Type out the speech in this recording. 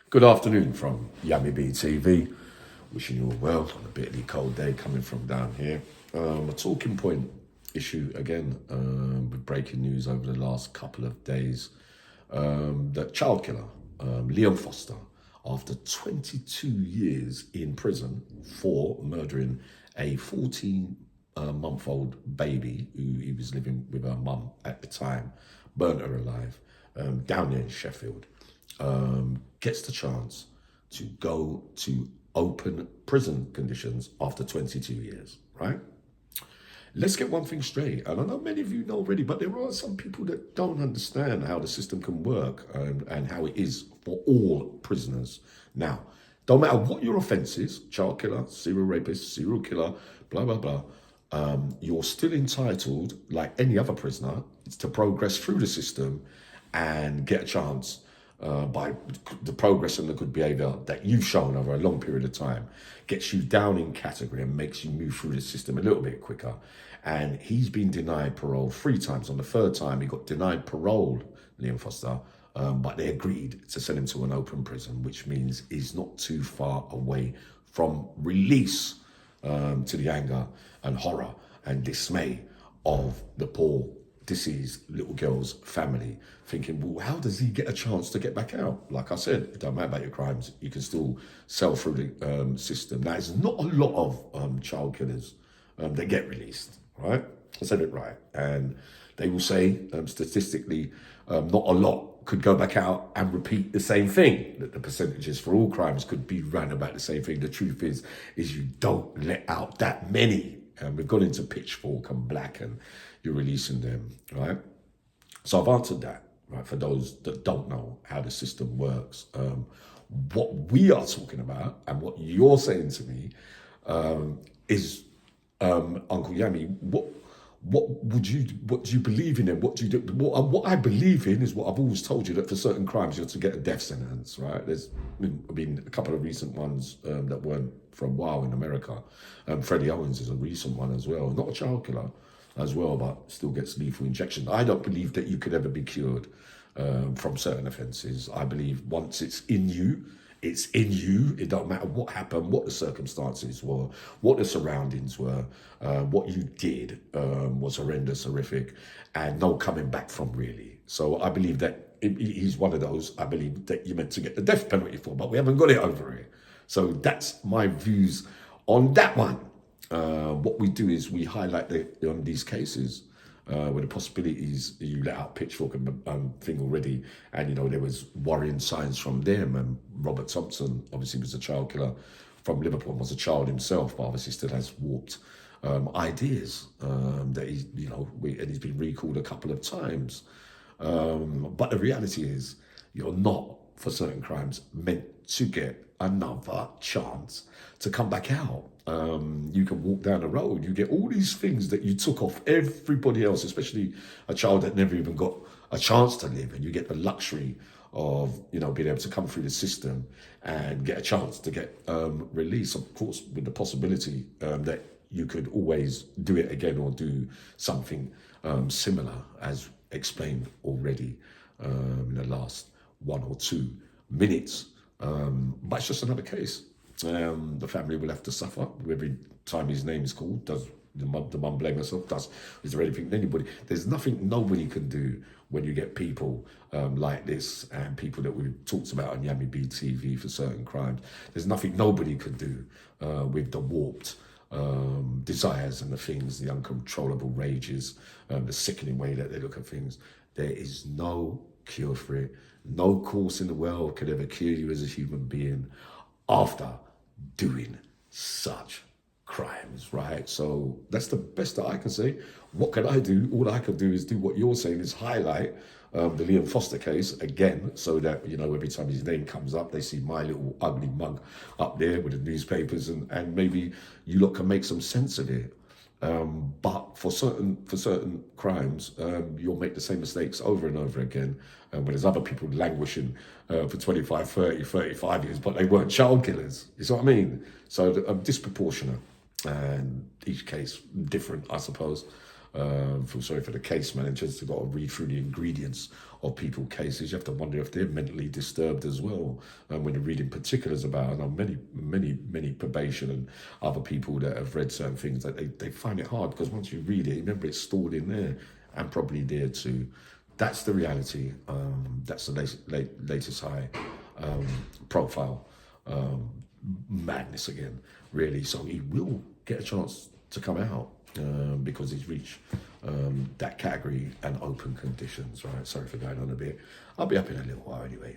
Good afternoon from Yummy B TV. Wishing you all well on a bitterly cold day coming from down here. A talking point issue again with breaking news over the last couple of days. That child killer, Liam Foster, after 22 years in prison for murdering a 14-month-old baby who he was living with her mum at the time, burnt her alive down there in Sheffield. Gets the chance to go to open prison conditions after 22 years, right? Let's get one thing straight, and I know many of you know already, but there are some people that don't understand how the system can work and how it is for all prisoners. Now, don't matter what your offence is, child killer, serial rapist, serial killer, blah, blah, blah, you're still entitled, like any other prisoner, to progress through the system and get a chance by the progress and the good behaviour that you've shown over a long period of time, gets you down in category and makes you move through the system a little bit quicker. And he's been denied parole 3 times. On the 3rd time, he got denied parole, Liam Foster, but they agreed to send him to an open prison, which means he's not too far away from release, to the anger and horror and dismay of the poor deceased little girl's family, thinking, well, how does he get a chance to get back out? Like I said, it don't matter about your crimes, you can still sell through the system. Now, it's not a lot of child killers that get released, right? I said it right. And they will say, statistically, not a lot could go back out and repeat the same thing, that the percentages for all crimes could be round about the same thing. The truth is you don't let out that many. We've gone into Pitchfork and Black and you're releasing them, right? So I've answered that, right? For those that don't know how the system works, what we are talking about and what you're saying to me is, Uncle Yami, what do you believe in, and what do you do? What I believe in is what I've always told you, that for certain crimes you're to get a death sentence, right? There's been a couple of recent ones that weren't for a while in America. Freddie Owens is a recent one as well, not a child killer as well, but still gets lethal injection. I don't believe that you could ever be cured from certain offences. I believe once it's in you, it's in you. It don't matter what happened, what the circumstances were, what the surroundings were, what you did was horrendous, horrific, and no coming back from, really. So I believe that he's one of those, I believe, that you're meant to get the death penalty for, but we haven't got it over here. So that's my views on that one. What we do is we highlight on these cases where the possibilities, you let out Pitchfork and thing already, and there was worrying signs from them. And Robert Thompson obviously was a child killer from Liverpool, was a child himself, but obviously still has warped ideas that and he's been recalled a couple of times. But the reality is, you're not, for certain crimes, meant to get another chance to come back out. You can walk down the road, you get all these things that you took off everybody else, especially a child that never even got a chance to live, and you get the luxury of being able to come through the system and get a chance to get released, of course, with the possibility that you could always do it again or do something similar, as explained already in the last 1 or 2 minutes. But it's just another case. The family will have to suffer every time his name is called. Does the mum blame herself? Is there anything anybody? There's nothing nobody can do when you get people like this, and people that we've talked about on Yummy B TV for certain crimes. There's nothing nobody can do with the warped desires and the things, the uncontrollable rages, the sickening way that they look at things. There is no cure for it. No course in the world could ever cure you as a human being after doing such crimes, right? So that's the best that I can say. What can I do? All I can do is do what you're saying, is highlight the Liam Foster case again, so that every time his name comes up, they see my little ugly mug up there with the newspapers, and maybe you lot can make some sense of it. But for certain crimes, you'll make the same mistakes over and over again. When there's other people languishing for 25, 30, 35 years, but they weren't child killers. You see what I mean? So disproportionate, and each case different, I suppose. feel sorry for the case managers. They've got to read through the ingredients of people's cases. You have to wonder if they're mentally disturbed as well. And when you're reading particulars about, and many probation and other people that have read certain things, that they find it hard, because once you read it, remember it's stored in there and probably there too. That's the reality. That's the latest high profile madness again, really. So he will get a chance to come out because he's reached that category and open conditions, right? Sorry for going on a bit. I'll be up in a little while anyway.